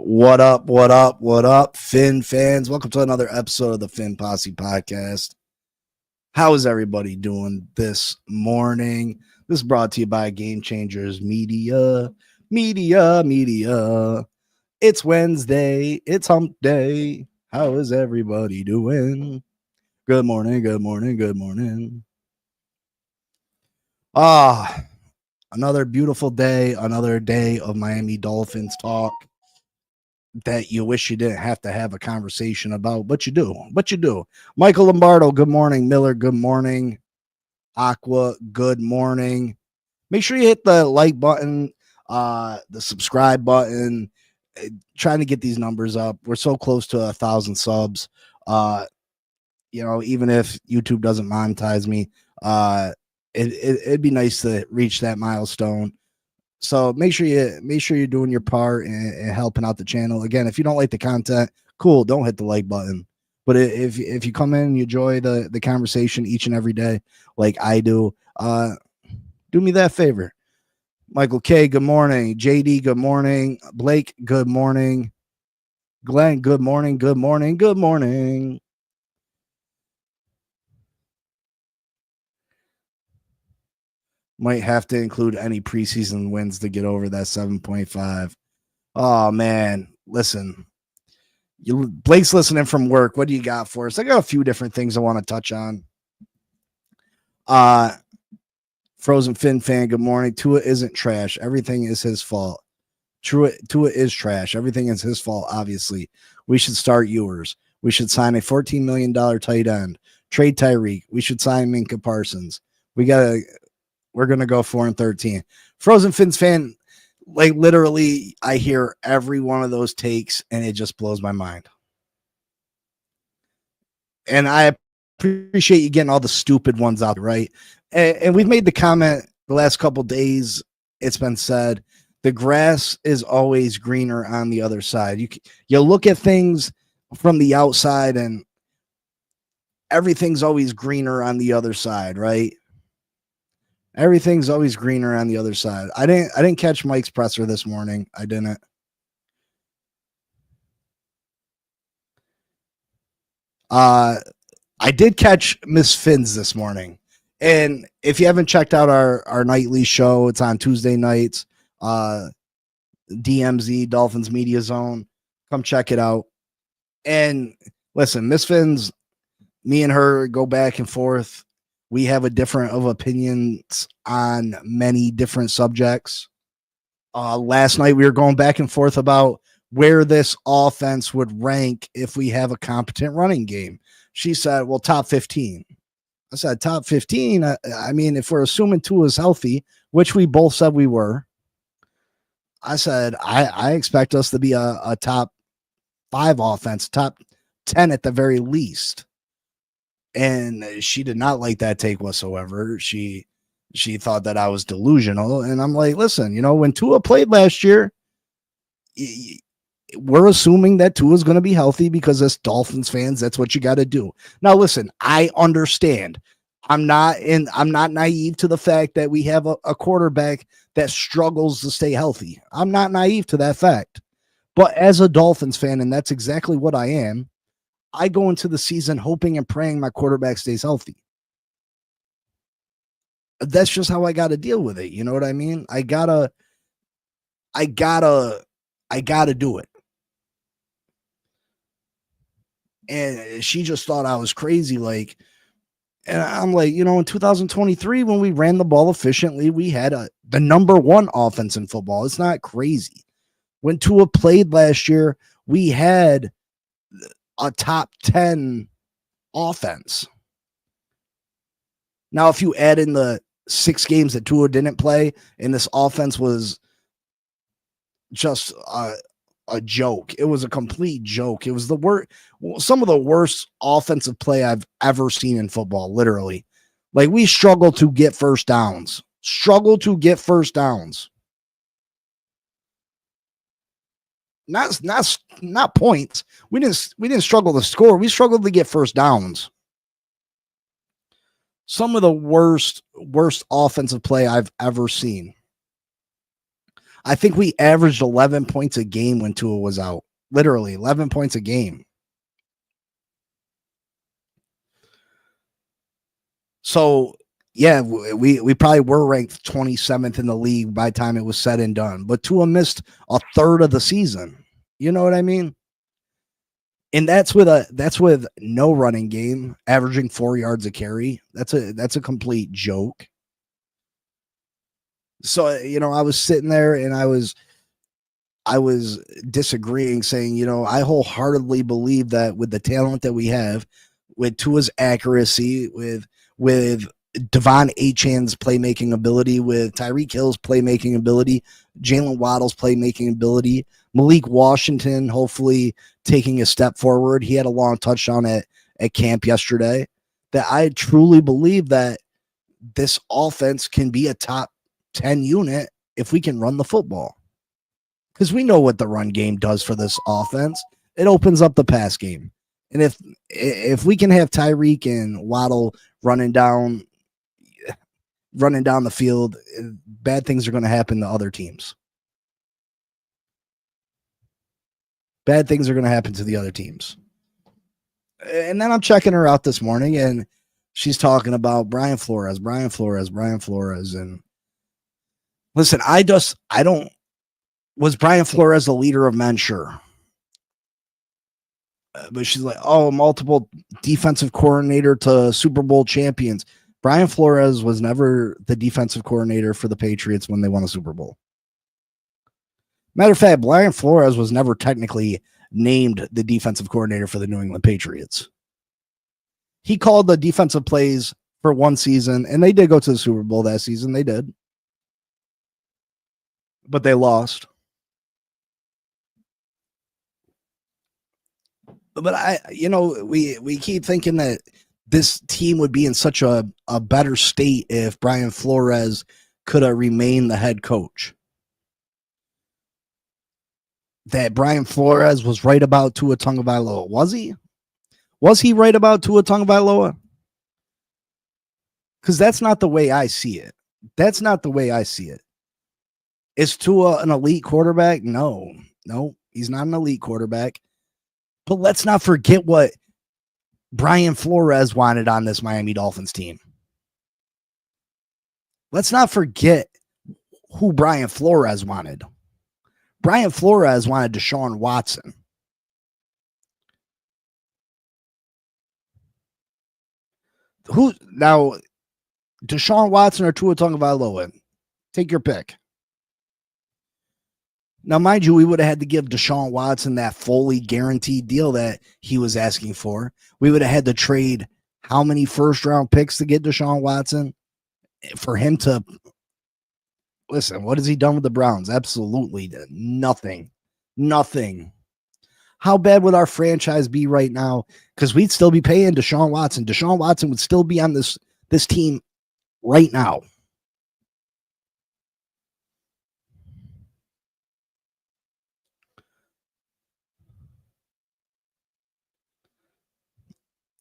What up, what up, what up, Finn fans? Welcome to another episode of the Finn Posse Podcast. How is everybody doing this morning? This is brought to you by Game Changers Media. It's Wednesday. It's hump day. How is everybody doing? Good morning, good morning, good morning. Another beautiful day, another day of Miami Dolphins talk that you wish you didn't have to have a conversation about, but you do. Michael Lombardo, good morning. Miller, good morning. Aqua, good morning. Make sure you hit the like button, the subscribe button. Trying to get these numbers up. We're so close to 1,000 subs. Even if YouTube doesn't monetize me, it'd be nice to reach that milestone. So make sure you're doing your part and helping out the channel. Again, if you don't like the content, cool, don't hit the like button. But if you come in and you enjoy the conversation each and every day, like I do me that favor. Michael K, good morning. JD, good morning. Blake, good morning. Glenn, good morning. Good morning. Good morning. Might have to include any preseason wins to get over that 7.5. Oh, man. Listen, Blake's listening from work. What do you got for us? I got a few different things I want to touch on. Frozen Finn fan, good morning. Tua isn't trash. Everything is his fault. Tua is trash. Everything is his fault, obviously. We should start Ewers. We should sign a $14 million tight end. Trade Tyreek. We should sign Minka Parsons. We're going to go 4-13. Frozen Fins fan, like literally, I hear every one of those takes and it just blows my mind. And I appreciate you getting all the stupid ones out, right? And we've made the comment the last couple of days. It's been said, the grass is always greener on the other side. You look at things from the outside and everything's always greener on the other side, right? Everything's always greener on the other side. I didn't catch Mike's presser this morning. I didn't. I did catch Miss Finn's this morning. And if you haven't checked out our nightly show, it's on Tuesday nights. DMZ, Dolphins Media Zone. Come check it out. And listen, Miss Finn's, me and her go back and forth. We have a different of opinions on many different subjects. Last night we were going back and forth about where this offense would rank if we have a competent running game. She said, well, top 15. I said, top 15? I mean, if we're assuming Tua is healthy, which we both said we were, I said, I expect us to be a top 5 offense, top 10 at the very least. And she did not like that take whatsoever. She thought that I was delusional. And I'm like, listen, when Tua played last year, we're assuming that Tua is going to be healthy because as Dolphins fans, that's what you got to do. Now, listen, I understand. I'm not naive to the fact that we have a quarterback that struggles to stay healthy. I'm not naive to that fact. But as a Dolphins fan, and that's exactly what I am, I go into the season hoping and praying my quarterback stays healthy. That's just how I got to deal with it. You know what I mean? I gotta do it. And she just thought I was crazy. And I'm like, in 2023, when we ran the ball efficiently, we had the number 1 offense in football. It's not crazy. When Tua played last year, we had a top 10 offense. Now, if you add in the 6 games that Tua didn't play and this offense was just a joke, it was a complete joke. It was some of the worst offensive play I've ever seen in football, literally. Like, we struggle to get first downs. Not points. We didn't struggle to score. We struggled to get first downs. Some of the worst offensive play I've ever seen. I think we averaged 11 points a game when Tua was out. Literally 11 points a game. So, yeah, we probably were ranked 27th in the league by the time it was said and done. But Tua missed a third of the season. You know what I mean? And that's with no running game, averaging 4 yards a carry. That's a complete joke. So, I was sitting there and I was disagreeing, saying, I wholeheartedly believe that with the talent that we have, with Tua's accuracy, with Devon Achan's playmaking ability, with Tyreek Hill's playmaking ability, Jalen Waddle's playmaking ability, Malik Washington hopefully taking a step forward. He had a long touchdown at camp yesterday. That I truly believe that this offense can be a top 10 unit if we can run the football. Because we know what the run game does for this offense. It opens up the pass game. And if we can have Tyreek and Waddle running down the field, bad things are going to happen to other teams. Bad things are going to happen to the other teams. And then I'm checking her out this morning, and she's talking about Brian Flores. And listen, I don't. Was Brian Flores the leader of men? Sure. But she's like, oh, multiple defensive coordinator to Super Bowl champions. Brian Flores was never the defensive coordinator for the Patriots when they won a Super Bowl. Matter of fact, Brian Flores was never technically named the defensive coordinator for the New England Patriots. He called the defensive plays for one season, and they did go to the Super Bowl that season. They did. But they lost. But we keep thinking that this team would be in such a better state if Brian Flores could have remained the head coach. That Brian Flores was right about Tua Tagovailoa. Was he? Was he right about Tua Tagovailoa? Because that's not the way I see it. That's not the way I see it. Is Tua an elite quarterback? No, he's not an elite quarterback. But let's not forget what Brian Flores wanted on this Miami Dolphins team. Let's not forget who Brian Flores wanted. Brian Flores wanted Deshaun Watson. Who now? Deshaun Watson or Tua Tagovailoa? Take your pick. Now, mind you, we would have had to give Deshaun Watson that fully guaranteed deal that he was asking for. We would have had to trade how many first-round picks to get Deshaun Watson for him to listen. What has he done with the Browns? Absolutely nothing. How bad would our franchise be right now? Because we'd still be paying Deshaun Watson. Deshaun Watson would still be on this team right now.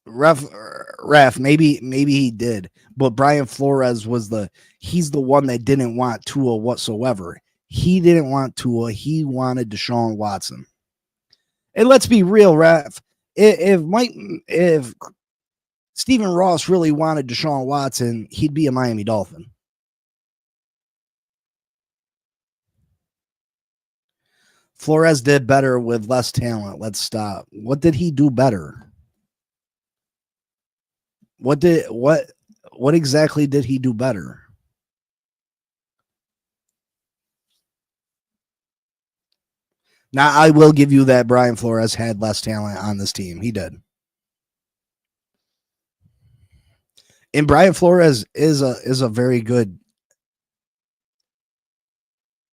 Ref, maybe he did, but Brian Flores he's the one that didn't want Tua whatsoever. He didn't want Tua. He wanted Deshaun Watson. And let's be real, Ref. If Stephen Ross really wanted Deshaun Watson, he'd be a Miami Dolphin. Flores did better with less talent. Let's stop. What did he do better? What exactly did he do better? Now, I will give you that Brian Flores had less talent on this team. He did. And Brian Flores is a very good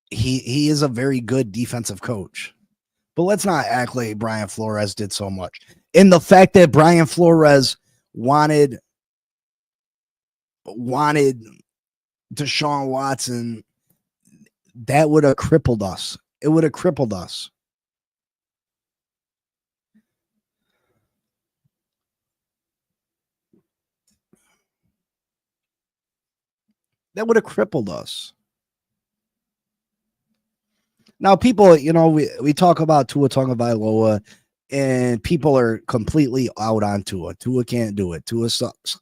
he is a very good defensive coach. But let's not act like Brian Flores did so much. And the fact that Brian Flores wanted Deshaun Watson, that would have crippled us. It would have crippled us. That would have crippled us. Now, people, we talk about Tua Tagovailoa, and people are completely out on Tua. Tua can't do it. Tua sucks.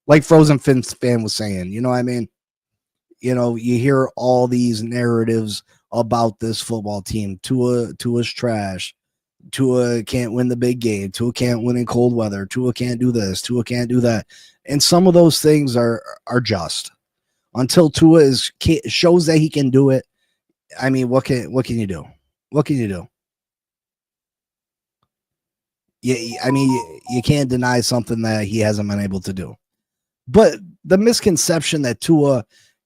Like Frozen Fins fan was saying, you know what I mean? You hear all these narratives about this football team. Tua's trash. Tua can't win the big game. Tua can't win in cold weather. Tua can't do this. Tua can't do that. And some of those things are just until Tua shows that he can do it. I mean, what can you do? What can you do? I mean, you can't deny something that he hasn't been able to do. But the misconception that Tua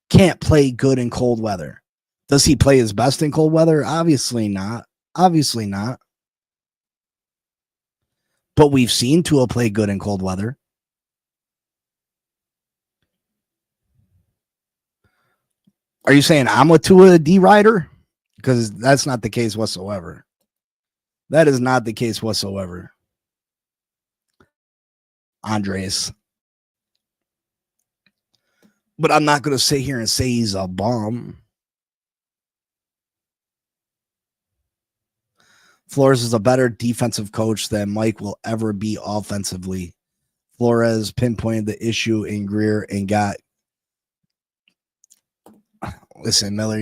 can't play good in cold weather. Does he play his best in cold weather? Obviously not. Obviously not. But we've seen Tua play good in cold weather. Are you saying I'm a Tua D rider? Because that's not the case whatsoever. That is not the case whatsoever. Andres. But I'm not going to sit here and say he's a bum. Flores is a better defensive coach than Mike will ever be offensively. Flores pinpointed the issue in Greer and got. Listen, Miller,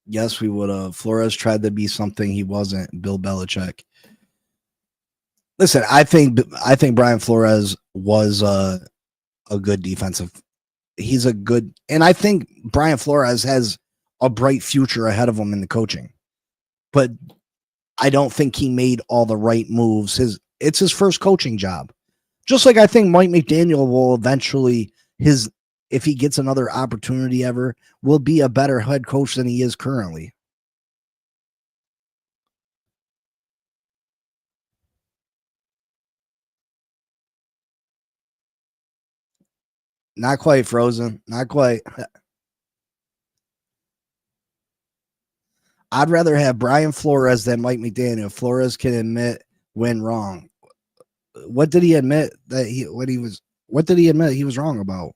yes, we would have. Flores tried to be something he wasn't. Bill Belichick. Listen, I think Brian Flores was a good defensive. He's a good, and I think Brian Flores has a bright future ahead of him in the coaching. But I don't think he made all the right moves. It's his first coaching job. Just like I think Mike McDaniel will eventually, if he gets another opportunity ever, will be a better head coach than he is currently. Not quite, Frozen. Not quite. I'd rather have Brian Flores than Mike McDaniel. Flores can admit when wrong. What did he admit what did he admit he was wrong about?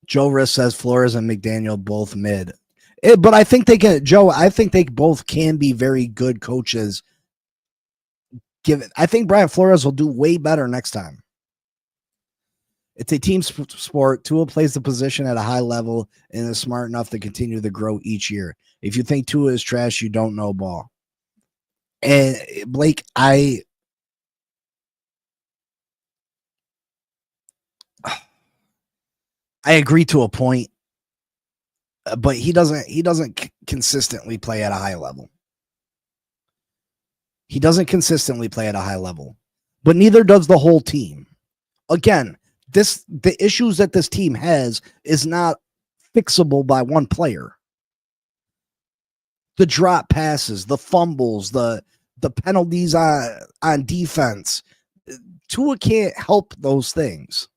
Joe Riss says Flores and McDaniel both mid. But I think they can, Joe, I think they both can be very good coaches. I think Brian Flores will do way better next time. It's a team sport. Tua plays the position at a high level and is smart enough to continue to grow each year. If you think Tua is trash, you don't know ball. And Blake, I agree to a point, but he doesn't consistently play at a high level. He doesn't consistently play at a high level, but neither does the whole team. Again, the issues that this team has is not fixable by one player. The drop passes, the fumbles, the penalties on defense. Tua can't help those things.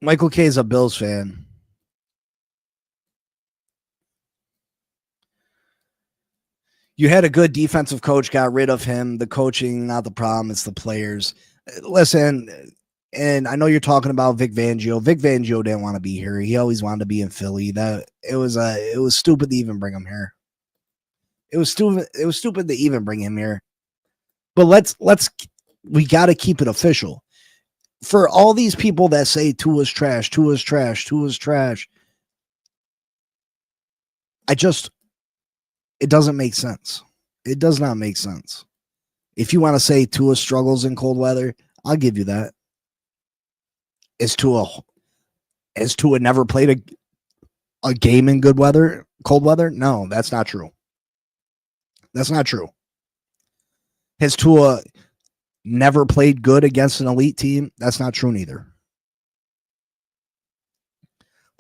Michael K is a Bills fan. You had a good defensive coach, got rid of him. The coaching, not the problem. It's the players. Listen, and I know you're talking about Vic Fangio. Vic Fangio didn't want to be here. He always wanted to be in Philly. It was stupid to even bring him here. It was stupid to even bring him here. But we got to keep it official. For all these people that say Tua's trash, Tua's trash, Tua's trash, it doesn't make sense. It does not make sense. If you want to say Tua struggles in cold weather, I'll give you that. Has Tua never played a game in cold weather? No, that's not true. That's not true. Has Tua never played good against an elite team? That's not true neither.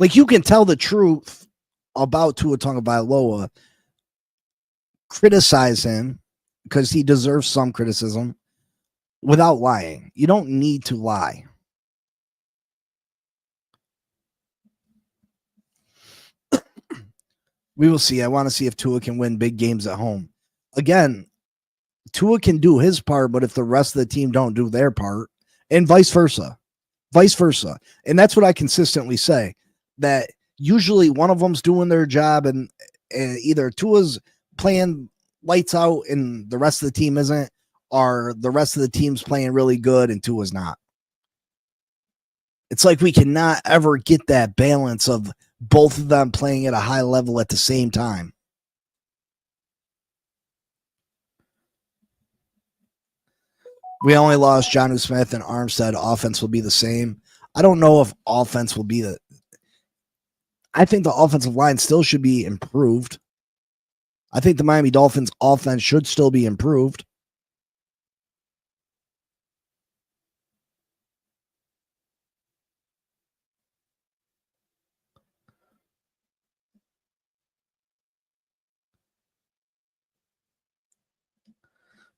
Like, you can tell the truth about Tua Tagovailoa, criticize him because he deserves some criticism, without lying. You don't need to lie. We will see. I want to see if Tua can win big games at home. Again, Tua can do his part, but if the rest of the team don't do their part, and vice versa. And that's what I consistently say, that usually one of them's doing their job and either Tua's playing lights out and the rest of the team isn't, or the rest of the team's playing really good and Tua's not. It's like we cannot ever get that balance of both of them playing at a high level at the same time. We only lost Jonnu Smith and Armstead. Offense will be the same. I don't know if offense will be I think the offensive line still should be improved. I think the Miami Dolphins offense should still be improved.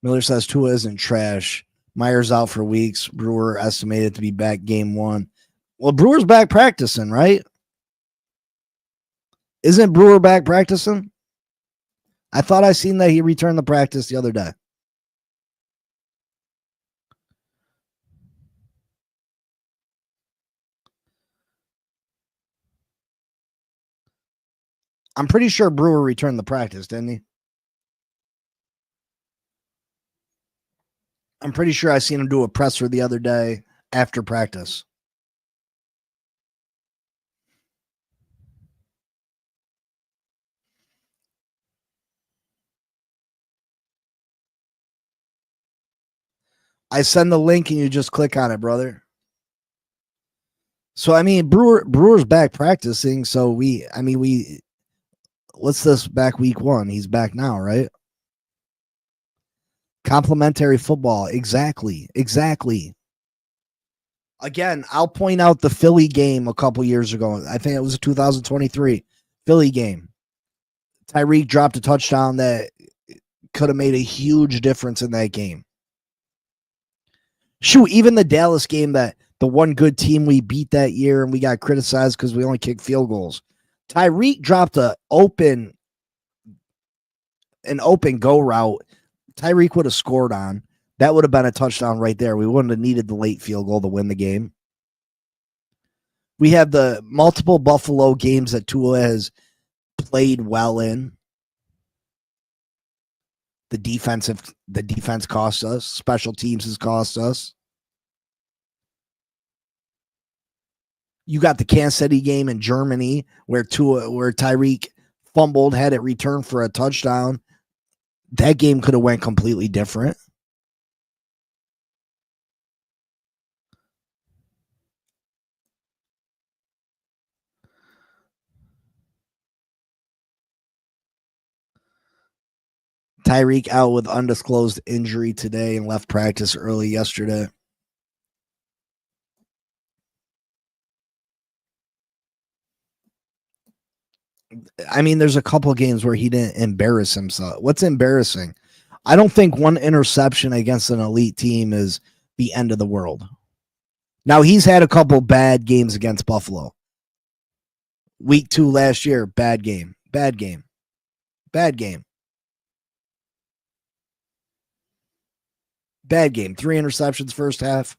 Miller says Tua isn't trash. Myers out for weeks. Brewer estimated to be back game 1. Well, Brewer's back practicing, right? Isn't Brewer back practicing? I thought I seen that he returned the practice the other day. I'm pretty sure Brewer returned the practice, didn't he? I'm pretty sure I seen him do a presser the other day after practice. I send the link and you just click on it, brother. So I mean, Brewer's back practicing. So what's this back week 1? He's back now, right? Complementary football, exactly. Again, I'll point out the Philly game a couple years ago. I think it was a 2023 Philly game. Tyreek dropped a touchdown that could have made a huge difference in that game. Shoot, even the Dallas game, that the one good team we beat that year and we got criticized because we only kicked field goals. Tyreek dropped an open go route. Tyreek would have scored on. That would have been a touchdown right there. We wouldn't have needed the late field goal to win the game. We have the multiple Buffalo games that Tua has played well in. The defense cost us. Special teams has cost us. You got the Kansas City game in Germany where Tyreek fumbled, had it returned for a touchdown. That game could have went completely different. Tyreek out with undisclosed injury today and left practice early yesterday. I mean, there's a couple of games where he didn't embarrass himself. What's embarrassing? I don't think one interception against an elite team is the end of the world. Now, he's had a couple bad games against Buffalo. Week 2 last year, bad game. 3 interceptions first half.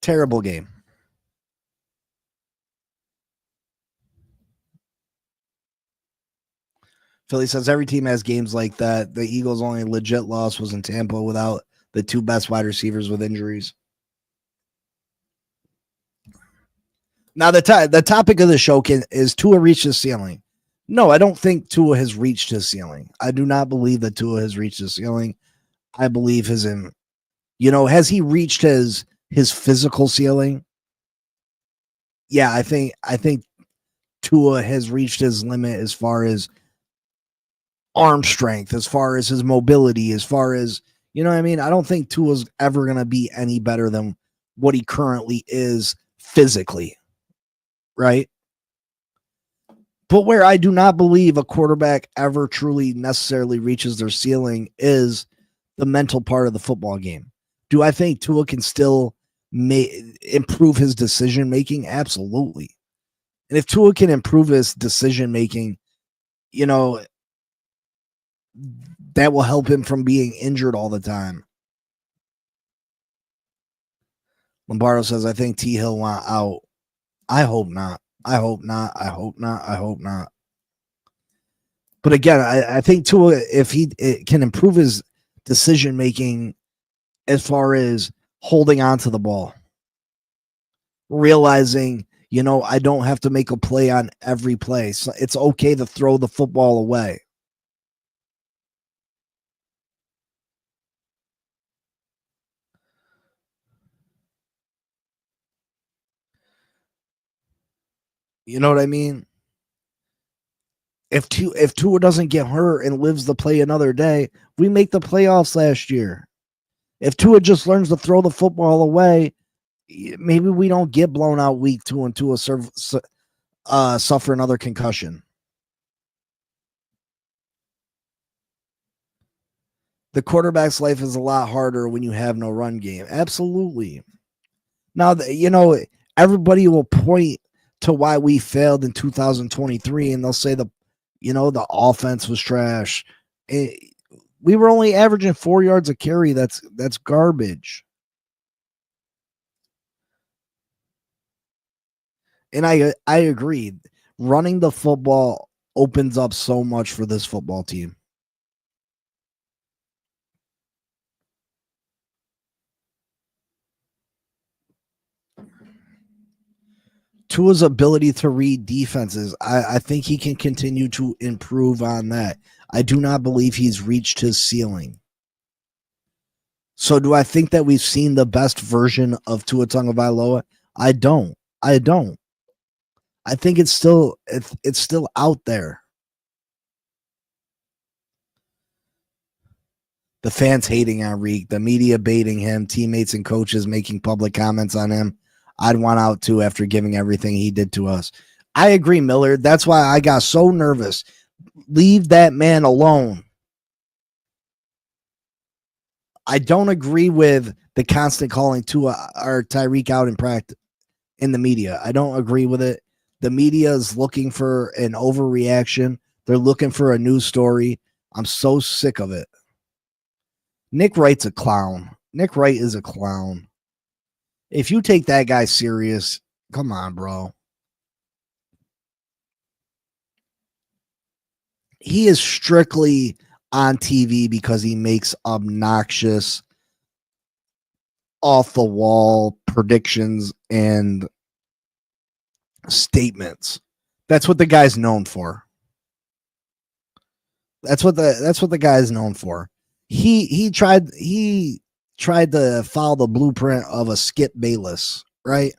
Terrible game. Philly says every team has games like that. The Eagles' only legit loss was in Tampa without the 2 best wide receivers with injuries. Now, the topic of the show is Tua reached his ceiling. No, I don't think Tua has reached his ceiling. I do not believe that Tua has reached his ceiling. I believe has he reached his physical ceiling? Yeah, I think Tua has reached his limit as far as arm strength, as far as his mobility, as far as, you know what I mean? I don't think Tua's ever going to be any better than what he currently is physically, right? But where I do not believe a quarterback ever truly necessarily reaches their ceiling is the mental part of the football game. Do I think Tua can still improve his decision making? Absolutely. And if Tua can improve his decision making, you know, that will help him from being injured all the time. Lombardo says, I think T. Hill want out. I hope not. I hope not. I hope not. I hope not. But again, I think Tua, if he can improve his decision making as far as holding on to the ball, realizing, I don't have to make a play on every play. So it's okay to throw the football away. You know what I mean? If Tua doesn't get hurt and lives to play another day, we make the playoffs last year. If Tua just learns to throw the football away, maybe we don't get blown out week 2 and Tua suffer another concussion. The quarterback's life is a lot harder when you have no run game. Absolutely. Now, everybody will point to why we failed in 2023, and they'll say the offense was trash. We were only averaging 4 yards a carry. That's garbage. And I agree. Running the football opens up so much for this football team. Tua's ability to read defenses, I think he can continue to improve on that. I do not believe he's reached his ceiling. So do I think that we've seen the best version of Tua Tagovailoa? I don't. I think it's still out there. The fans hating on Reek, the media baiting him, teammates and coaches making public comments on him. I'd want out too after giving everything he did to us. I agree, Miller. That's why I got so nervous. Leave that man alone. I don't agree with the constant calling Tua or Tyreek out in practice in the media. I don't agree with it. The media is looking for an overreaction. They're looking for a news story. I'm so sick of it. Nick Wright's a clown. Nick Wright is a clown. If you take that guy serious, come on, bro. He is strictly on TV because he makes obnoxious, off the wall predictions and statements. That's what the guy's known for. That's what the guy's known for. He tried to follow the blueprint of a Skip Bayless, right?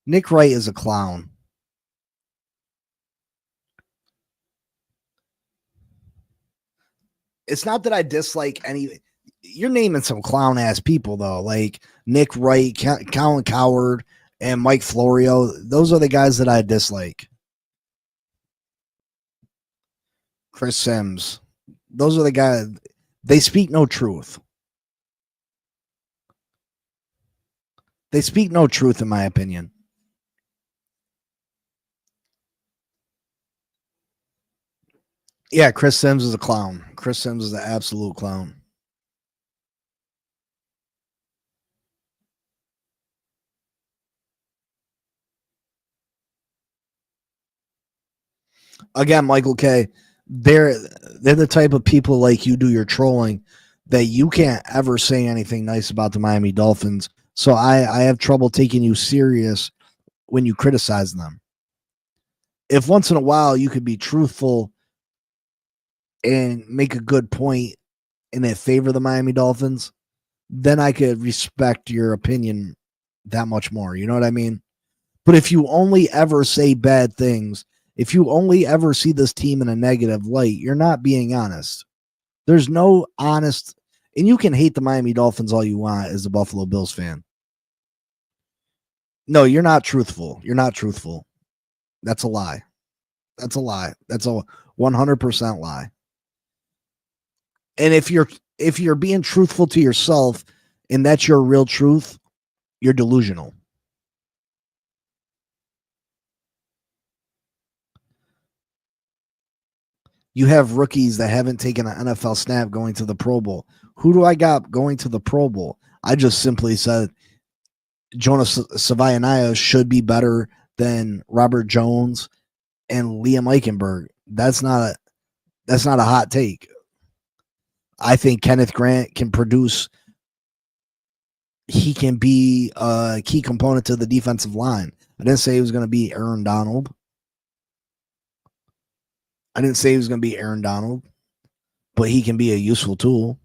Nick Wright is a clown. It's not that I dislike any. You're naming some clown ass people though, like Nick Wright, Colin Cowherd, and Mike Florio. Those are the guys that I dislike. Chris Sims. Those are the guys. They speak no truth. They speak no truth, in my opinion. Yeah, Chris Sims is a clown. Chris Sims is an absolute clown. Again, Michael K. They're the type of people like you do your trolling that you can't ever say anything nice about the Miami Dolphins. So I have trouble taking you serious when you criticize them. If once in a while you could be truthful and make a good point and it favor the Miami Dolphins, then I could respect your opinion that much more. You know what I mean? But if you only ever say bad things, if you only ever see this team in a negative light, you're not being honest. There's no honest, and you can hate the Miami Dolphins all you want as a Buffalo Bills fan. No, you're not truthful. You're not truthful. That's a lie. That's a lie. That's a 100% lie. And if you're being truthful to yourself and that's your real truth, you're delusional. You have rookies that haven't taken an NFL snap going to the Pro Bowl. Who do I got going to the Pro Bowl? I just simply said Jonas Savaianaya should be better than Robert Jones and Liam Eichenberg. That's not a hot take. I think Kenneth Grant can produce. He can be a key component to the defensive line. I didn't say he was going to be Aaron Donald. But he can be a useful tool.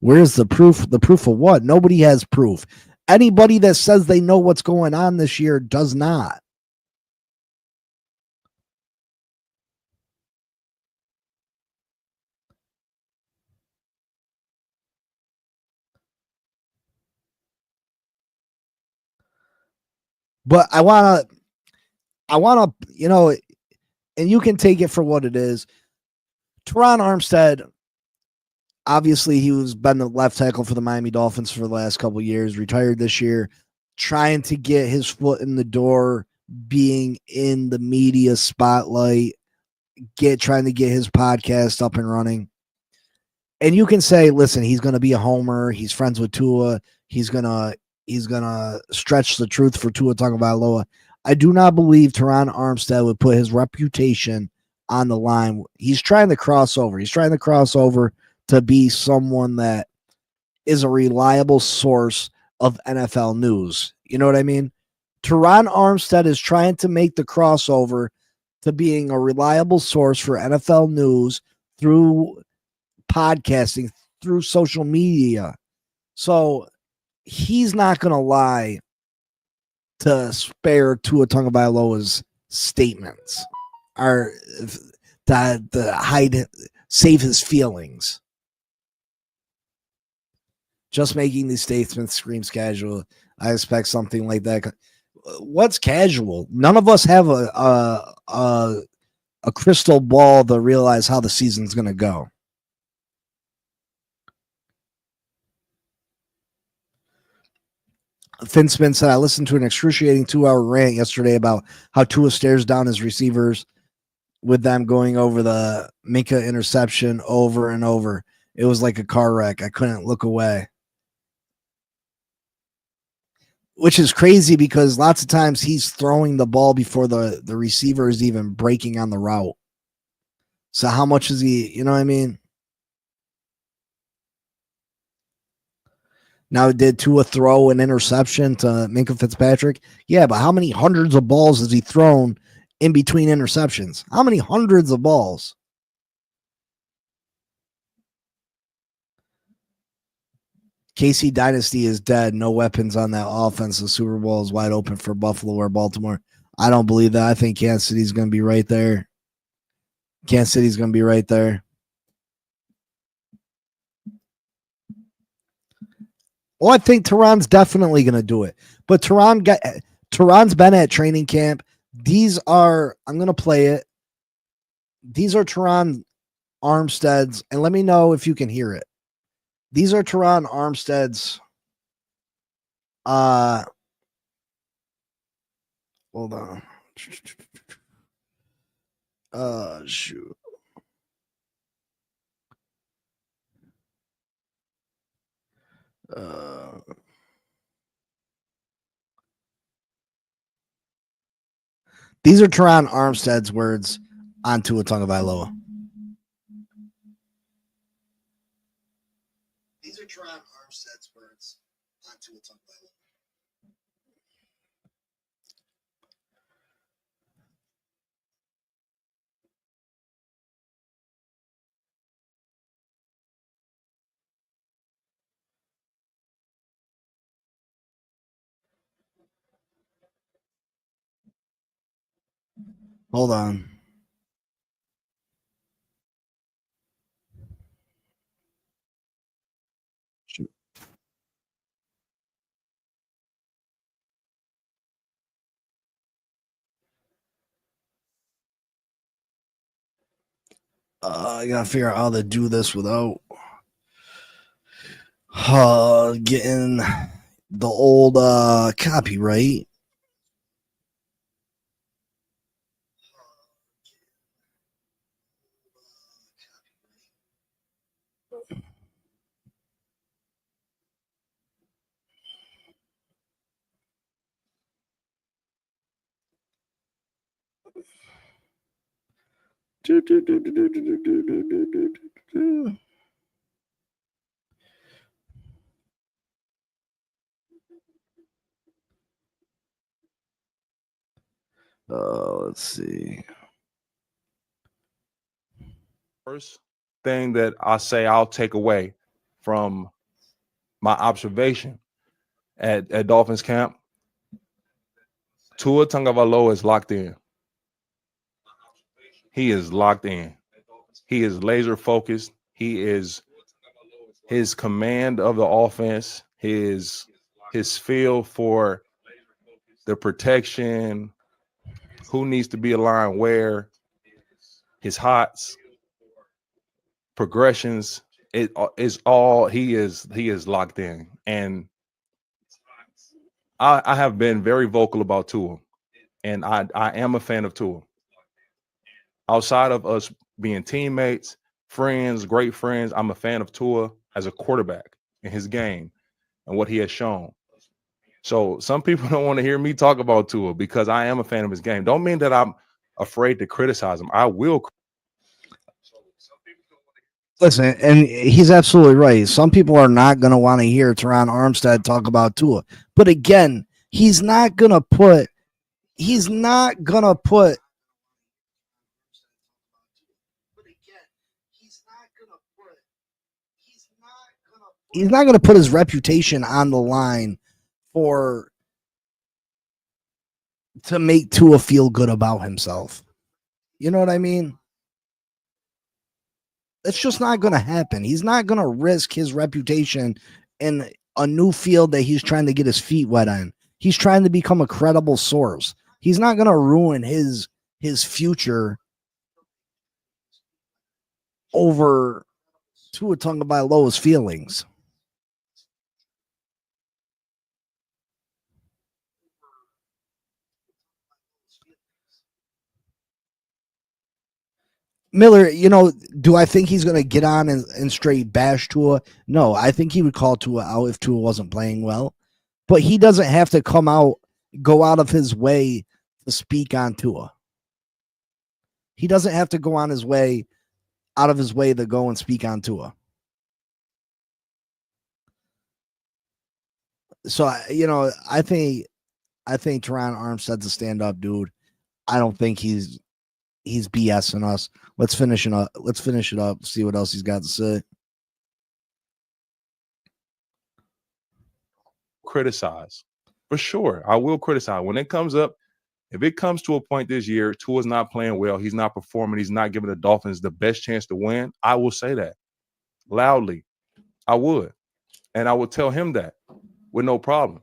Where's the proof? The proof of what? Nobody has proof. Anybody that says they know what's going on this year does not. But I want to, and you can take it for what it is. Teron Armstead, obviously, he was been the left tackle for the Miami Dolphins for the last couple of years, retired this year, trying to get his foot in the door, being in the media spotlight, trying to get his podcast up and running. And you can say, listen, he's going to be a homer. He's friends with Tua. He's gonna stretch the truth for Tua Tagovailoa. I do not believe Teron Armstead would put his reputation on the line. He's trying to cross over. To be someone that is a reliable source of NFL news. You know what I mean? Teron Armstead is trying to make the crossover to being a reliable source for NFL news through podcasting, through social media. So he's not going to lie to spare Tua Tagovailoa's statements or to hide, save his feelings. Just making these statements screams casual. I expect something like that. What's casual? None of us have a crystal ball to realize how the season's going to go. Finspin said, I listened to an excruciating 2-hour rant yesterday about how Tua stares down his receivers with them going over the Minka interception over and over. It was like a car wreck. I couldn't look away. Which is crazy because lots of times he's throwing the ball before the receiver is even breaking on the route. So how much is he, you know what I mean? Now, did Tua throw an interception to Minkah Fitzpatrick? Yeah, but how many hundreds of balls has he thrown in between interceptions? How many hundreds of balls? KC Dynasty is dead. No weapons on that offense. The Super Bowl is wide open for Buffalo or Baltimore. I don't believe that. I think Kansas City's going to be right there. Well, I think Teron's definitely going to do it. But Teron's been at training camp. I'm going to play it. These are Teron Armstead's, and let me know if you can hear it. These are Teron Armstead's. Hold on. Shoot. These are Teron Armstead's words on Tua Tagovailoa. These are Teron Armstead's words on Tua Tagovailoa. Hold on. Shoot. I gotta figure out how to do this without getting the old copyright. Let's see. First thing that I say I'll take away from my observation at Dolphins camp, Tua Tagovailoa is locked in. He is locked in. He is laser focused. He is his command of the offense, his feel for the protection, who needs to be aligned where, his hots, progressions. It is all he is locked in. And I have been very vocal about Tua, and I am a fan of Tua. Outside of us being teammates, friends, great friends, I'm a fan of Tua as a quarterback in his game and what he has shown. So some people don't want to hear me talk about Tua because I am a fan of his game. Don't mean that I'm afraid to criticize him. I will. Listen, and he's absolutely right. Some people are not going to want to hear Teron Armstead talk about Tua. But again, he's not going to put he's not going to put he's not going to put his reputation on the line for to make Tua feel good about himself. You know what I mean? That's just not going to happen. He's not going to risk his reputation in a new field that he's trying to get his feet wet on. He's trying to become a credible source. He's not going to ruin his future over Tua Tagovailoa's feelings. Miller, do I think he's going to get on and straight bash Tua? No, I think he would call Tua out if Tua wasn't playing well. But he doesn't have to go out of his way to speak on Tua. He doesn't have to go out of his way to go and speak on Tua. So, I think Teron Armstead's a stand-up dude. I don't think he's BSing us. Let's finish it up. See what else he's got to say. Criticize. For sure. I will criticize. When it comes up, if it comes to a point this year, Tua's not playing well, he's not performing, he's not giving the Dolphins the best chance to win, I will say that loudly. I would. And I would tell him that with no problem.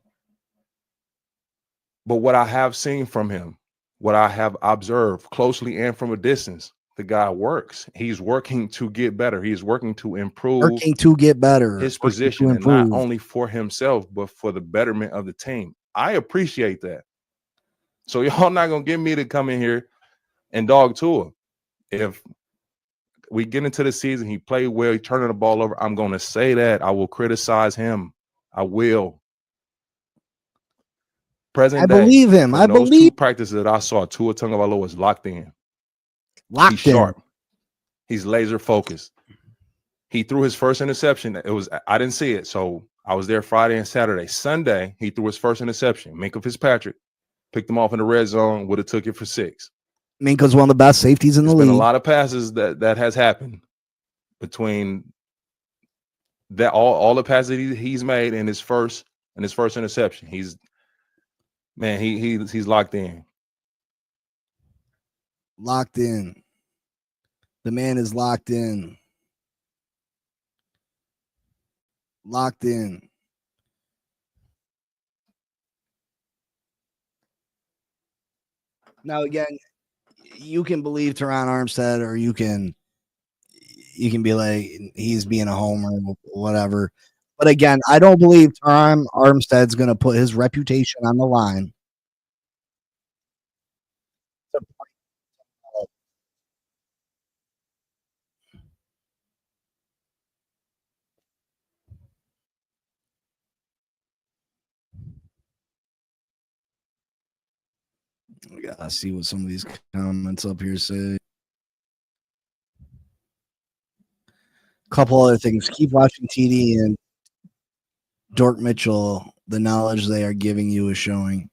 But what I have seen from him, what I have observed closely and from a distance, the guy works. He's working to get better. He's working to improve. Working to get better. His position, and not only for himself, but for the betterment of the team. I appreciate that. So y'all not going to get me to come in here and dog Tua. If we get into the season, he played well, he turning the ball over, I'm going to say that. I will criticize him. I will. Present day, believe him. From those two practices that I saw, Tua Tagovailoa was locked in. He's sharp. He's laser focused. He threw his first interception. I didn't see it, so I was there Friday and Saturday. Sunday, he threw his first interception. Minkah Fitzpatrick picked him off in the red zone, would have took it for 6. Minkah's one of the best safeties in the league. There's been a lot of passes that has happened between that all the passes he's made in his first interception. He's locked in. Locked in. The man is locked in. Locked in. Now, again, you can believe Teron Armstead or you can you can be like he's being a homer, whatever. But again, I don't believe Tom Armstead's going to put his reputation on the line. I gotta see what some of these comments up here say. Couple other things. Keep watching TD and Dork Mitchell. The knowledge they are giving you is showing.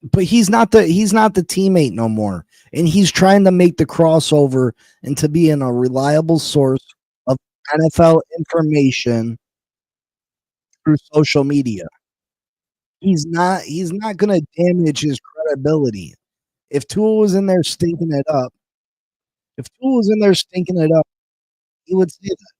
But he's not the teammate no more, and he's trying to make the crossover and to be in a reliable source of NFL information through social media. He's not going to damage his credibility. If Tua was in there stinking it up, he would say that.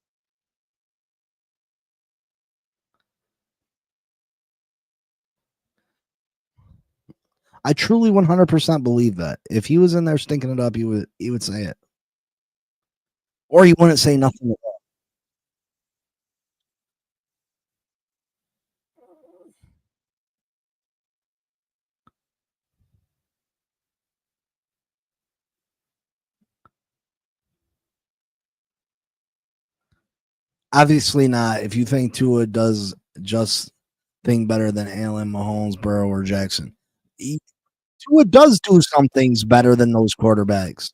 I truly 100% believe that. If he was in there stinking it up, he would say it. Or he wouldn't say nothing at all. Obviously not. If you think Tua does just thing better than Allen, Mahomes, Burrow, or Jackson, Tua does do some things better than those quarterbacks.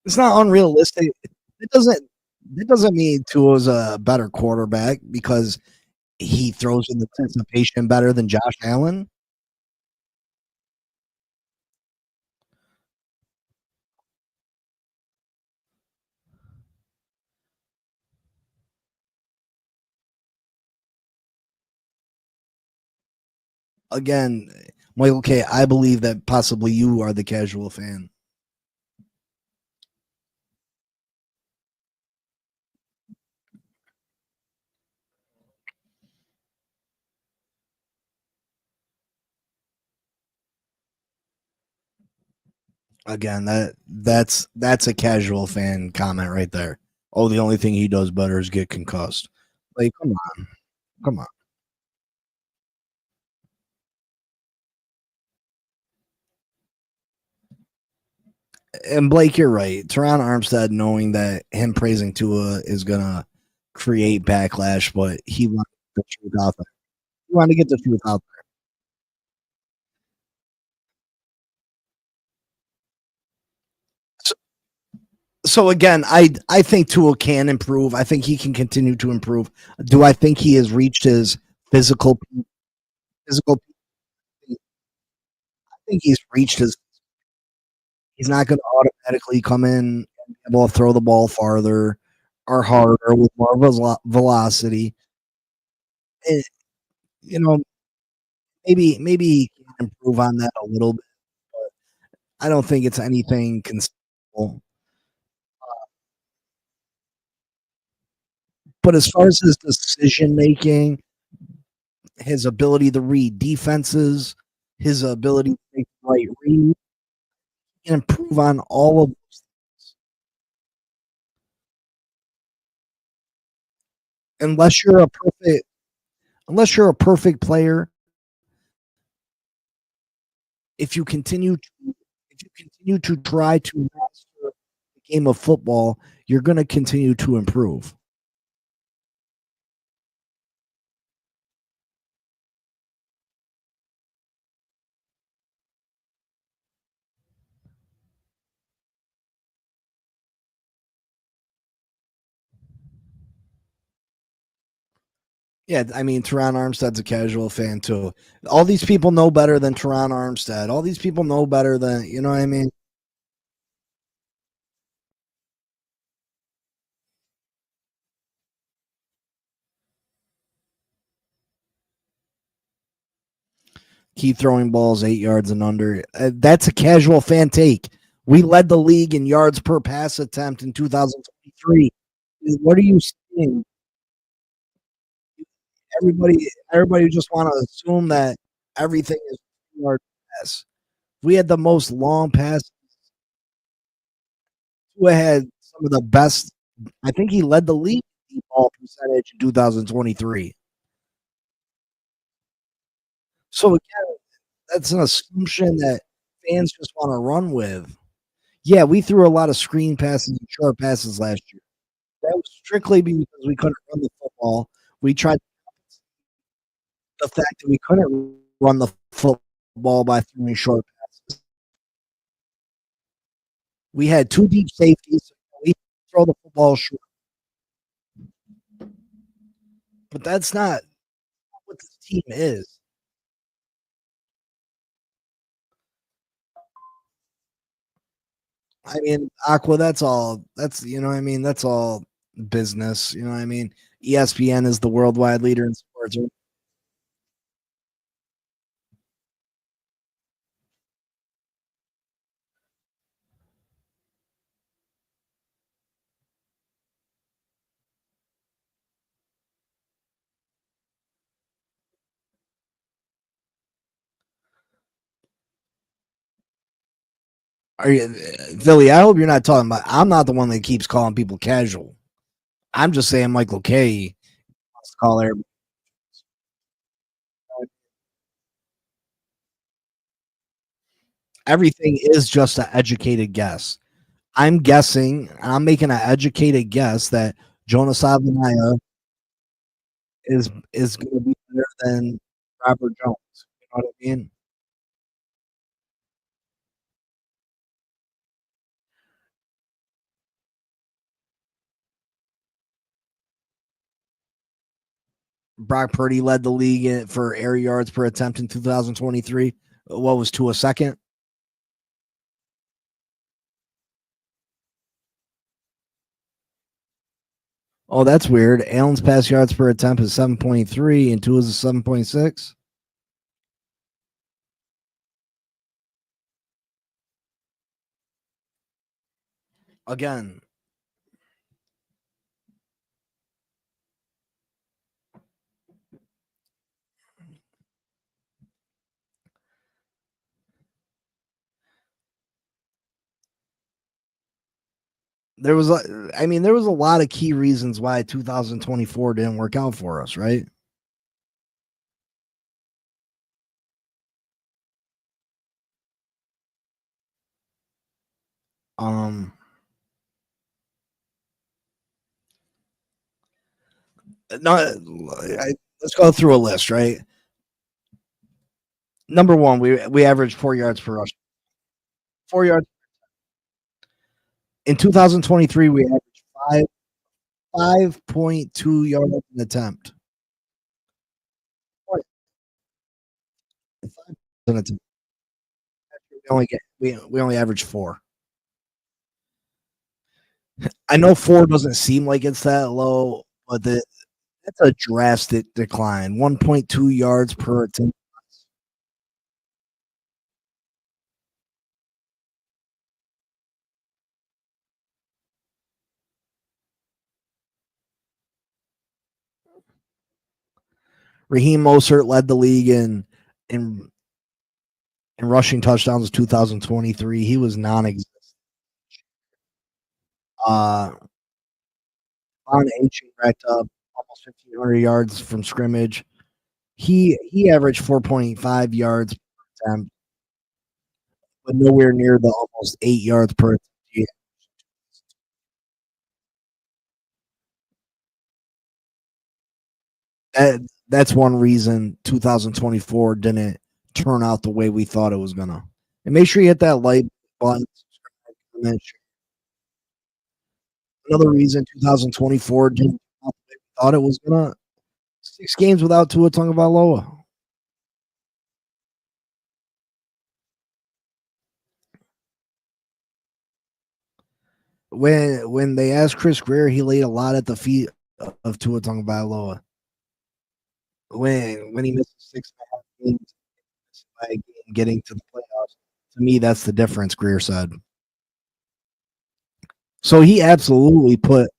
It's not unrealistic. It doesn't mean Tua's a better quarterback because he throws in the anticipation better than Josh Allen. Again, Michael K, I believe that possibly you are the casual fan. Again, that's a casual fan comment right there. Oh, the only thing he does better is get concussed. Like, come on. And Blake, you're right. Teron Armstead, knowing that him praising Tua is gonna create backlash, but he wanted the truth out there. He wanted to get the truth out there. So again, I think Tua can improve. I think he can continue to improve. Do I think he has reached his physical physical? I think he's reached his. He's not going to automatically come in and be able to throw the ball farther or harder with more velocity. And, you know, maybe he can improve on that a little bit. But I don't think it's anything considerable. But as far as his decision making, his ability to read defenses, his ability to make the right read, and improve on all of those things. Unless you're a perfect player, if you continue to try to master the game of football, you're going to continue to improve. Yeah, I mean, Teron Armstead's a casual fan too. All these people know better than Teron Armstead. All these people know better than, you know what I mean? Keep throwing balls 8 yards and under. That's a casual fan take. We led the league in yards per pass attempt in 2023. What are you saying? everybody just want to assume that everything is our pass. We had the most long passes. We had some of the best. I think he led the league deep ball percentage in 2023. So again, that's an assumption that fans just want to run with. Yeah, we threw a lot of screen passes and short passes last year. That was strictly because we couldn't run the football. We tried the fact that we couldn't run the football by throwing short passes. We had two deep safeties. So we throw the football short. But that's not what this team is. I mean, Aqua, that's all. That's, you know what I mean? That's all business. You know what I mean? ESPN is the worldwide leader in sports. Are you, Philly? I hope you're not talking about. I'm not the one that keeps calling people casual. I'm just saying Michael K wants to call everybody. Everything is just an educated guess. I'm guessing. I'm making an educated guess that Jonas Avenaya is going to be better than Robert Jones. You know what I mean? Brock Purdy led the league for air yards per attempt in 2023. What was to a second? Oh, that's weird. Allen's pass yards per attempt is 7.3 and two is a 7.6. Again, there was a lot of key reasons why 2024 didn't work out for us, right? Um, no, let's go through a list, right? Number one, we averaged 4 yards per rush. 4 yards in 2023, we averaged 5.2 yards an attempt. An attempt. We only average four. I know four doesn't seem like it's that low, but that's a drastic decline. 1.2 yards per attempt. Raheem Mostert led the league in in rushing touchdowns in 2023. He was non-existent. Uh, on H racked up almost 1,500 yards from scrimmage. He averaged 4.5 yards per attempt, but nowhere near the almost 8 yards per attempt. That's one reason 2024 didn't turn out the way we thought it was gonna. And make sure you hit that like button. Comment. Another reason 2024 didn't turn out the way we thought it was gonna. 6 games without Tua Tagovailoa. When they asked Chris Greer, he laid a lot at the feet of Tua Tagovailoa. When he missed 6.5 games by game getting to the playoffs, to me that's the difference. Greer said. So he absolutely put it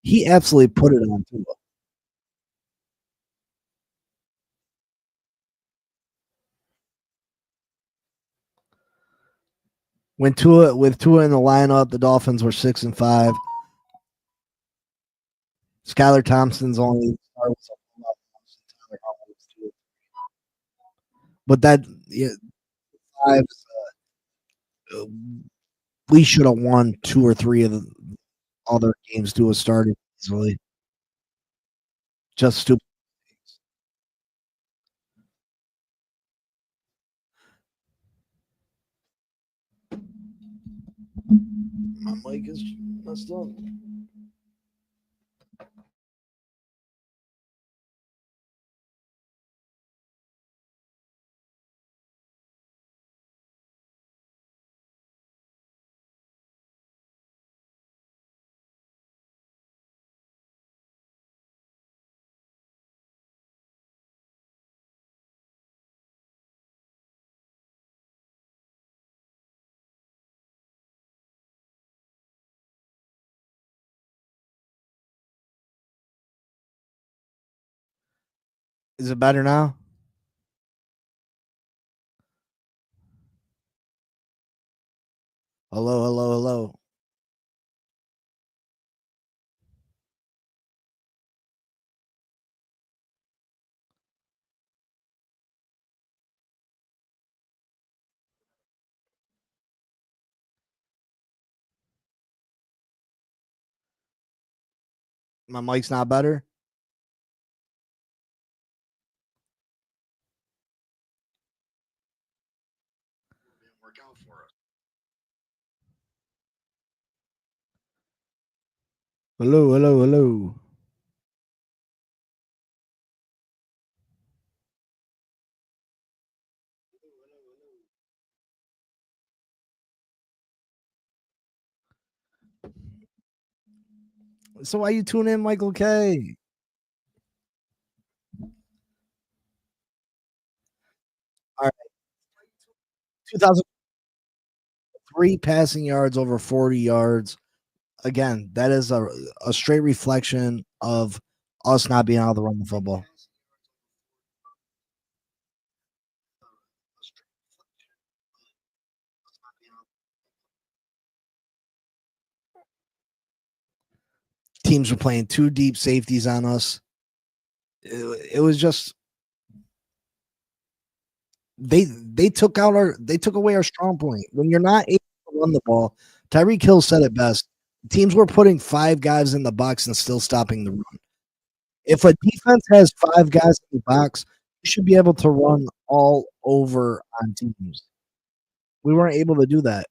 on Tua. with Tua in the lineup, the Dolphins were 6-5. Skylar Thompson's only but that five, we should have won 2 or 3 of the other games. Tua started easily. Just stupid. My mic is messed up. Is it better now? Hello, hello, hello. My mic's not better. Work out for us. Hello, hello, hello. So why you tune in, Michael K? All right. 2003 passing yards over 40 yards. Again, that is a straight reflection of us not being able to run the football. Teams were playing 2 deep safeties on us. It was just they took away our strong point. When you're not able to run the ball, Tyreek Hill said it best. Teams were putting 5 guys in the box and still stopping the run. If a defense has 5 guys in the box, you should be able to run all over on teams. We weren't able to do that.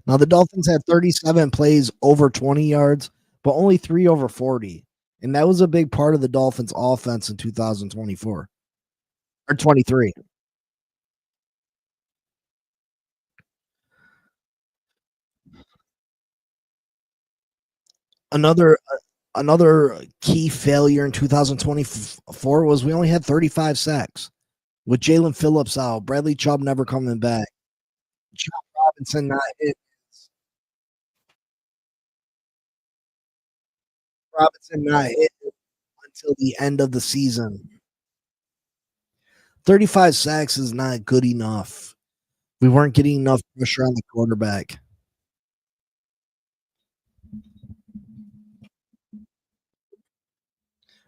Now the Dolphins had 37 plays over 20 yards, but only 3 over 40. And that was a big part of the Dolphins offense in 2024 or 23. Another key failure in 2024 was we only had 35 sacks with Jalen Phillips out, Bradley Chubb never coming back, Chop Robinson not hit, until the end of the season. 35 sacks is not good enough. We weren't getting enough pressure on the quarterback.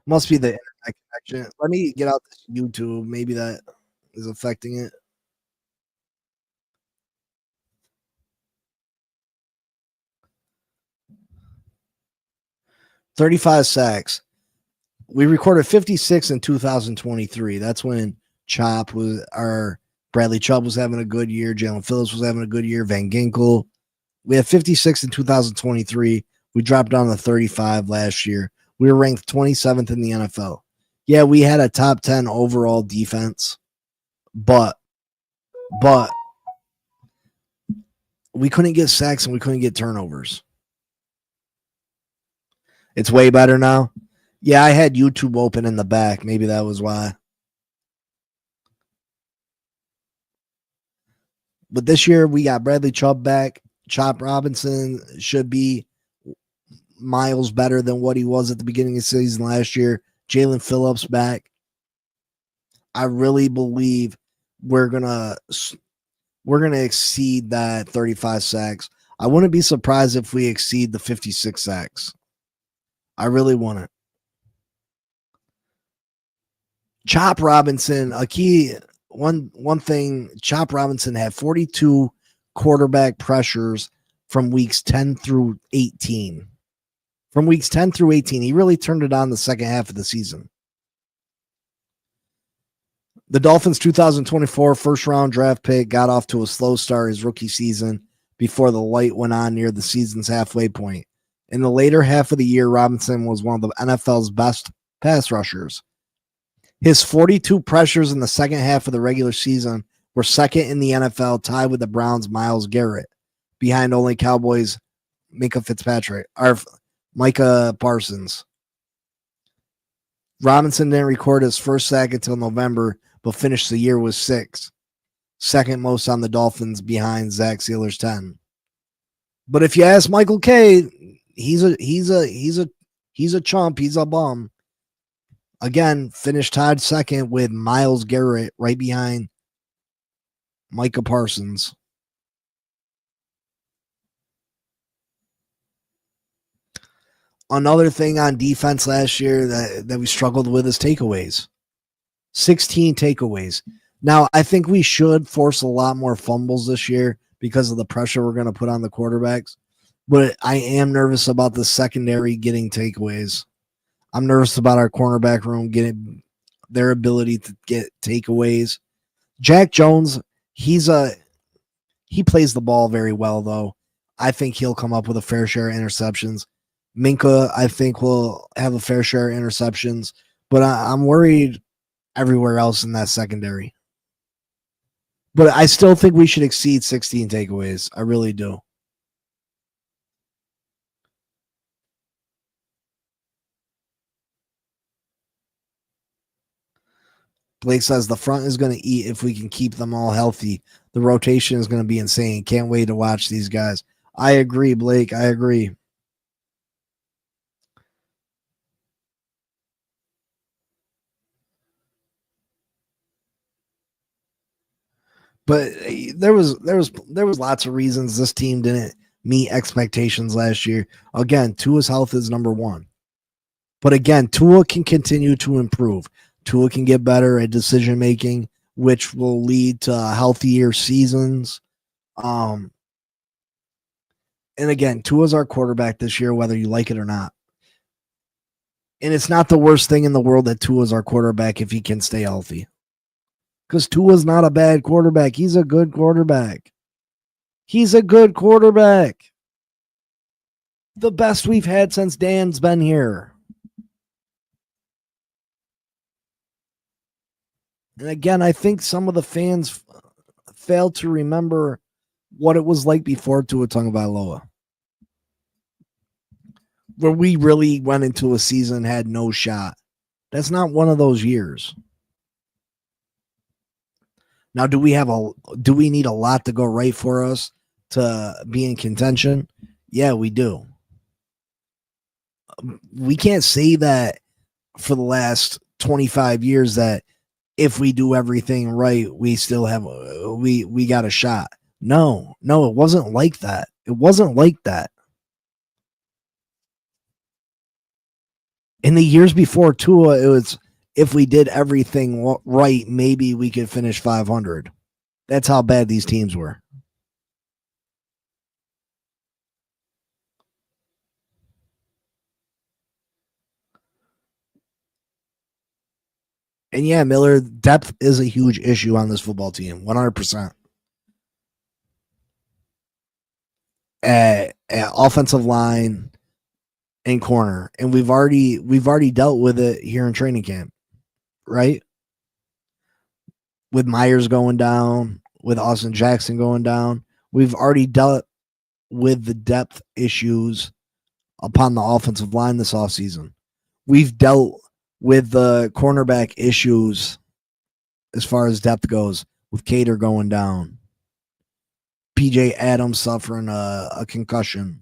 Must be the internet connection. Let me get out this YouTube. Maybe that is affecting it. "35 sacks. We recorded 56 in 2023. That's when Bradley Chubb was having a good year. Jalen Phillips was having a good year. Van Ginkel. We had 56 in 2023. We dropped down to 35 last year. We were ranked 27th in the NFL. Yeah, we had a top 10 overall defense, but we couldn't get sacks and we couldn't get turnovers. It's way better now. Yeah, I had YouTube open in the back. Maybe that was why. But this year we got Bradley Chubb back. Chop Robinson should be miles better than what he was at the beginning of the season last year. Jalen Phillips back. I really believe we're gonna exceed that 35 sacks. I wouldn't be surprised if we exceed the 56 sacks. I really wouldn't. Chop Robinson, a key one thing. Chop Robinson had 42 quarterback pressures from weeks 10 through 18. From weeks 10 through 18, he really turned it on the second half of the season. The Dolphins' 2024 first-round draft pick got off to a slow start his rookie season before the light went on near the season's halfway point. In the later half of the year, Robinson was one of the NFL's best pass rushers. His 42 pressures in the second half of the regular season were second in the NFL, tied with the Browns' Myles Garrett, behind only Cowboys' Micah Parsons. Robinson didn't record his first sack until November, but finished the year with 6, second most on the Dolphins behind Zach Sealer's 10. But if you ask Michael K, he's a chump, he's a bum. Again, finished tied second with Myles Garrett, right behind Micah Parsons. Another thing on defense last year that we struggled with is takeaways. 16 takeaways. Now, I think we should force a lot more fumbles this year because of the pressure we're going to put on the quarterbacks. But I am nervous about the secondary getting takeaways. I'm nervous about our cornerback room getting their ability to get takeaways. Jack Jones, he plays the ball very well, though. I think he'll come up with a fair share of interceptions. Minka, I think, will have a fair share of interceptions, but I'm worried everywhere else in that secondary. But I still think we should exceed 16 takeaways. I really do. Blake says the front is going to eat if we can keep them all healthy. The rotation is going to be insane. Can't wait to watch these guys. I agree, Blake. I agree. But there was lots of reasons this team didn't meet expectations last year. Again, Tua's health is number one. But again, Tua can continue to improve. Tua can get better at decision making, which will lead to healthier seasons. And again, Tua's our quarterback this year, whether you like it or not. And it's not the worst thing in the world that Tua's our quarterback if he can stay healthy. Because Tua's not a bad quarterback. He's a good quarterback. He's a good quarterback. The best we've had since Dan's been here. And again, I think some of the fans failed to remember what it was like before Tua Tagovailoa, where we really went into a season and had no shot. That's not one of those years. Now, do we need a lot to go right for us to be in contention? Yeah, we do. We can't say that for the last 25 years that if we do everything right, we still have we got a shot. No, it wasn't like that. It wasn't like that. In the years before Tua, it was if we did everything right, maybe we could finish 500. That's how bad these teams were. And yeah, Miller, depth is a huge issue on this football team, 100%. At offensive line and corner, and we've already dealt with it here in training camp, right? With Myers going down, with Austin Jackson going down, we've already dealt with the depth issues upon the offensive line this offseason. We've dealt with the cornerback issues as far as depth goes, with Cater going down, PJ Adams suffering a concussion.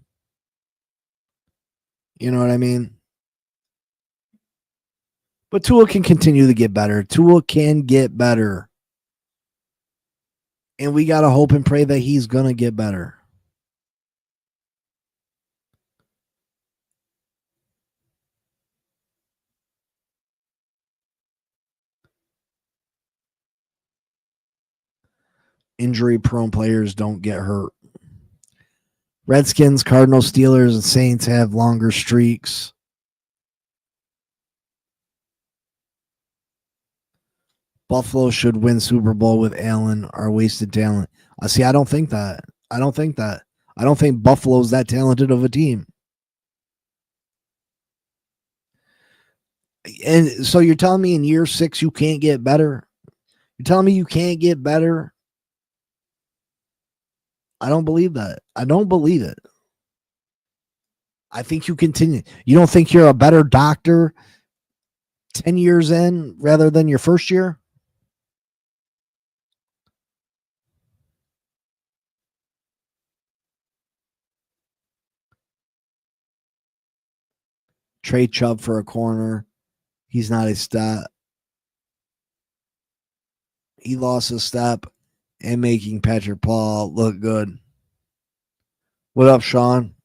You know what I mean? But Tua can continue to get better. Tua can get better. And we got to hope and pray that he's going to get better. Injury-prone players don't get hurt. Redskins, Cardinals, Steelers, and Saints have longer streaks. Buffalo should win Super Bowl with Allen, our wasted talent. See, I don't think that. I don't think Buffalo's that talented of a team. And so you're telling me in year 6 you can't get better? You're telling me you can't get better? I don't believe that. I don't believe it. I think you continue. You don't think you're a better doctor 10 years in rather than your first year? Trey Chubb for a corner. He's not a step. He lost a step and making Patrick Paul look good. What up, Sean?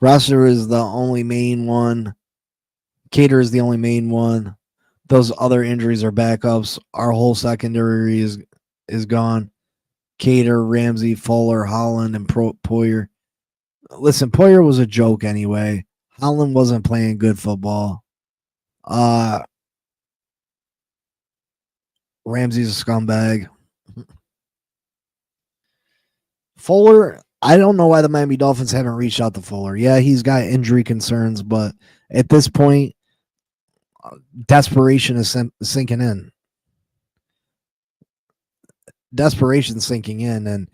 Roster is the only main one. Cater is the only main one. Those other injuries are backups. Our whole secondary is gone. Cater, Ramsey, Fuller, Holland, and Poyer. Listen, Poyer was a joke anyway. Holland wasn't playing good football. Ramsey's a scumbag. Fuller, I don't know why the Miami Dolphins haven't reached out to Fuller. Yeah, he's got injury concerns, but at this point, desperation is sinking in. Desperation's sinking in, and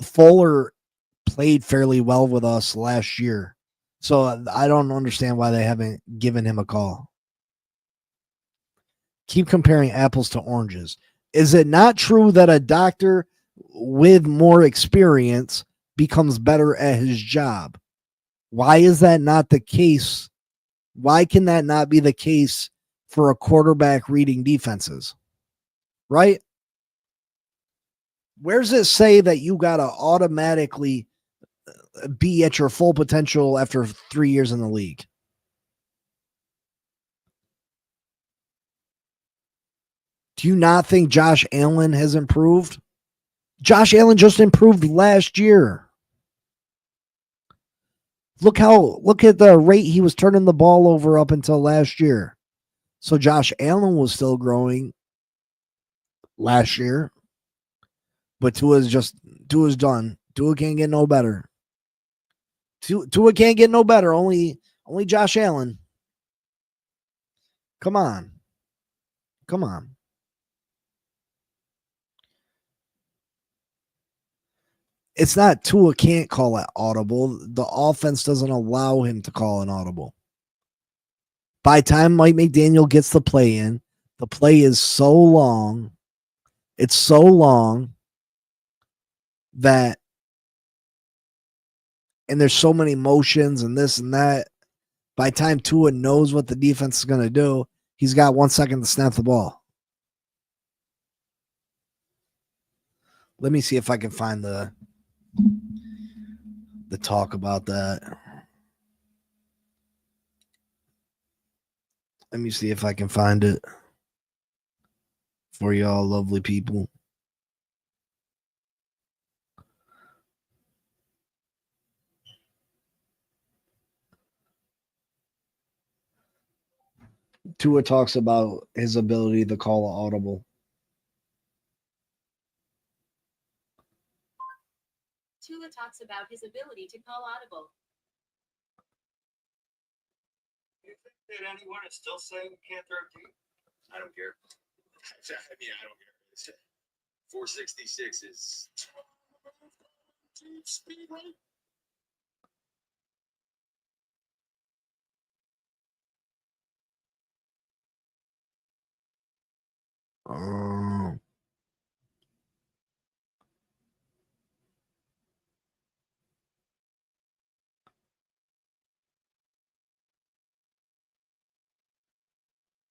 Fuller played fairly well with us last year. So I don't understand why they haven't given him a call. Keep comparing apples to oranges. Is it not true that a doctor with more experience becomes better at his job? Why is that not the case? Why can that not be the case for a quarterback reading defenses? Right? Where does it say that you got to automatically be at your full potential after 3 years in the league? Do you not think Josh Allen has improved? Josh Allen just improved last year. Look at the rate he was turning the ball over up until last year. So Josh Allen was still growing last year, but Tua's done. Tua can't get no better. Tua can't get no better. Only Josh Allen. Come on. It's not Tua can't call it audible. The offense doesn't allow him to call an audible. By the time Mike McDaniel gets the play in, the play is so long. It's so long that, and there's so many motions and this and that. By the time Tua knows what the defense is going to do, he's got 1 second to snap the ball. Let me see if I can find the talk about that. Let me see if I can find it for y'all lovely people. Tua talks about his ability to call an audible. Tua talks about his ability to call audible. You think that anyone is still saying we can't throw deep? I don't care. I mean, I don't care. 466 is deep speed rate.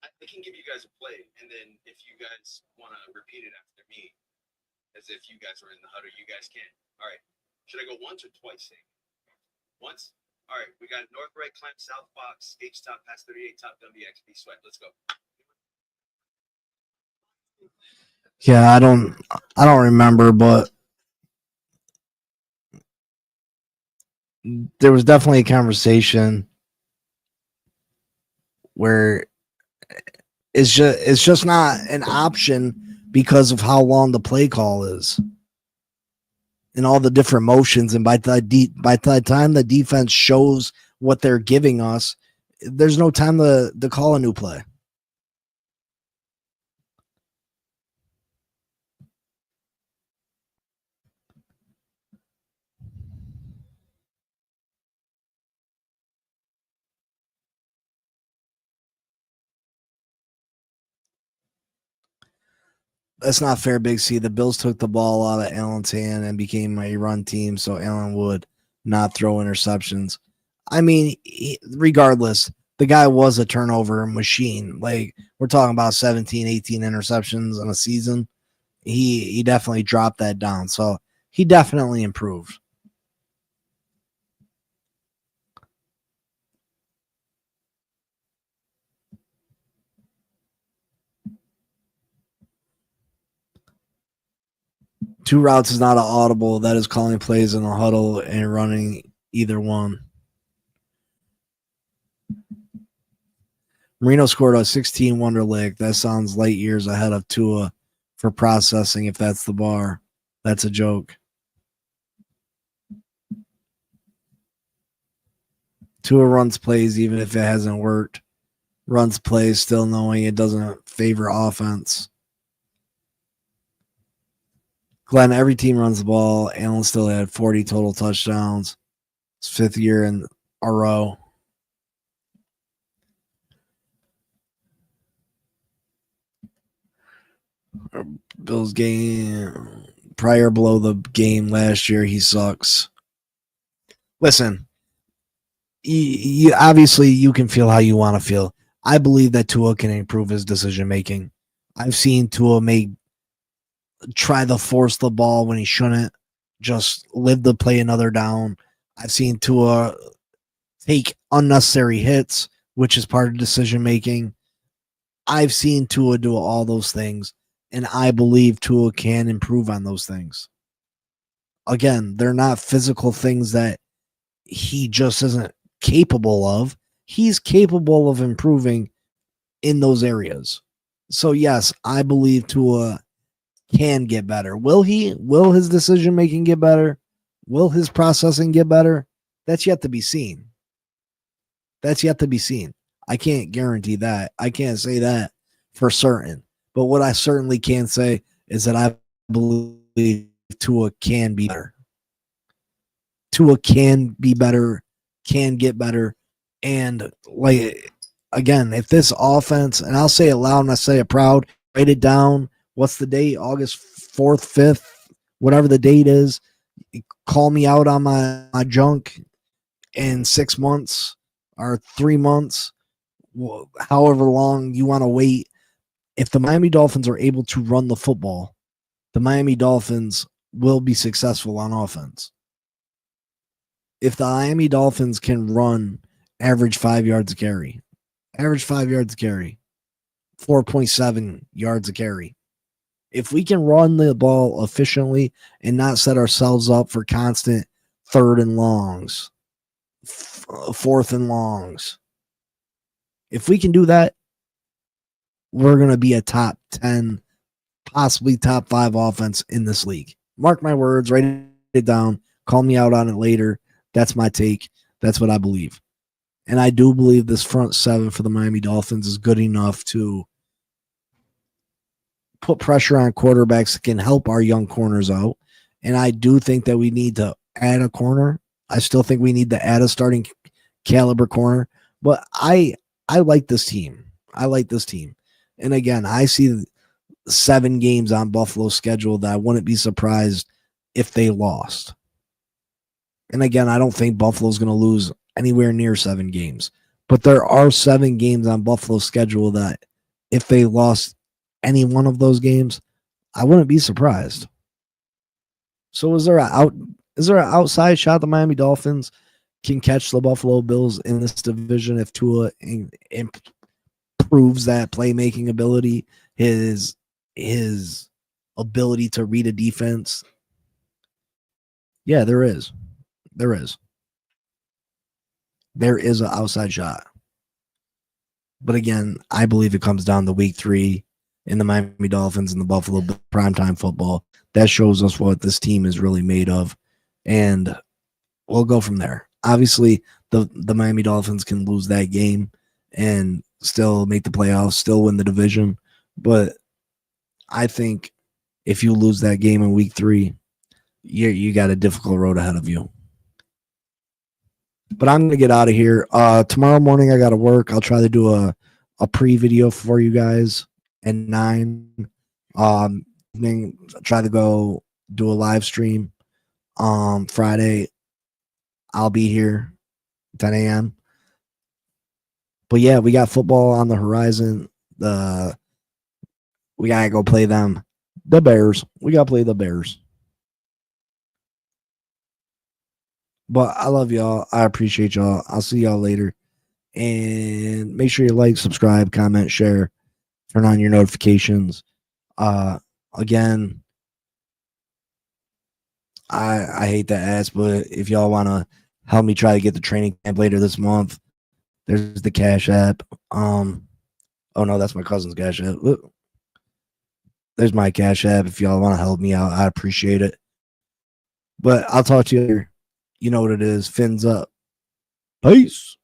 I can give you guys a play, and then if you guys want to repeat it after me, as if you guys were in the huddle, you guys can. All right. Should I go once or twice? Sam? Once? All right. We got north right clamp, south box, H top, pass 38, top, WXB sweat. Let's go. Yeah, I don't remember, but there was definitely a conversation where it's just not an option because of how long the play call is and all the different motions. And by the time the defense shows what they're giving us, there's no time to call a new play. That's not fair, Big C. The Bills took the ball out of Allen's hand and became a run team, so Allen would not throw interceptions. I mean, regardless, the guy was a turnover machine. Like, we're talking about 17, 18 interceptions in a season. He definitely dropped that down. So he definitely improved. Two routes is not an audible. That is calling plays in a huddle and running either one. Marino scored a 16 Wonderlic. That sounds light years ahead of Tua for processing, if that's the bar. That's a joke. Tua runs plays even if it hasn't worked. Runs plays still knowing it doesn't favor offense. Glenn, every team runs the ball. Allen still had 40 total touchdowns. It's fifth year in a row. Bills game prior below the game last year. He sucks. Listen, you obviously you can feel how you want to feel. I believe that Tua can improve his decision making. I've seen Tua try to force the ball when he shouldn't. Just live the play another down. I've seen Tua take unnecessary hits, which is part of decision making. I've seen Tua do all those things, and I believe Tua can improve on those things. Again, they're not physical things that he just isn't capable of. He's capable of improving in those areas. So, yes, I believe Tua can get better. Will he? Will his decision making get better? Will his processing get better? That's yet to be seen. That's yet to be seen. I can't guarantee that. I can't say that for certain. But what I certainly can say is that I believe Tua can be better. Tua can be better, can get better. And like, again, if this offense, and I'll say it loud and I say it proud, write it down. What's the date? August 4th, 5th, whatever the date is. Call me out on my junk in 6 months or 3 months, however long you want to wait. If the Miami Dolphins are able to run the football, the Miami Dolphins will be successful on offense. If the Miami Dolphins can run average 5 yards a carry, 4.7 yards a carry. If we can run the ball efficiently and not set ourselves up for constant third and longs, fourth and longs, if we can do that, we're going to be a top 10, possibly top 5 offense in this league. Mark my words, write it down, call me out on it later. That's my take. That's what I believe. And I do believe this front seven for the Miami Dolphins is good enough to put pressure on quarterbacks that can help our young corners out. And I do think that we need to add a corner. I still think we need to add a starting caliber corner. But I like this team. And again, I see 7 games on Buffalo's schedule that I wouldn't be surprised if they lost. And again, I don't think Buffalo's going to lose anywhere near 7 games. But there are 7 games on Buffalo's schedule that if they lost any one of those games, I wouldn't be surprised. So is there an outside shot the Miami Dolphins can catch the Buffalo Bills in this division if Tua improves that playmaking ability, his ability to read a defense? Yeah, there is. There is an outside shot. But again, I believe it comes down to week 3 in the Miami Dolphins and the Buffalo Bills primetime football. That shows us what this team is really made of. And we'll go from there. Obviously, the Miami Dolphins can lose that game and still make the playoffs, still win the division. But I think if you lose that game in week 3, you got a difficult road ahead of you. But I'm going to get out of here. Tomorrow morning, I got to work. I'll try to do a pre-video for you guys at 9. Evening, try to go do a live stream. Friday, I'll be here 10 a.m. But yeah, we got football on the horizon. We got to go play them. The Bears. We got to play the Bears. But I love y'all. I appreciate y'all. I'll see y'all later. And make sure you like, subscribe, comment, share, turn on your notifications. Again, I hate to ask, but if y'all want to help me try to get the training camp later this month, there's the Cash App. Oh no, that's my cousin's Cash App. Look. There's my Cash App. If y'all want to help me out, I appreciate it. But I'll talk to you later. You know what it is. Fins up. Peace.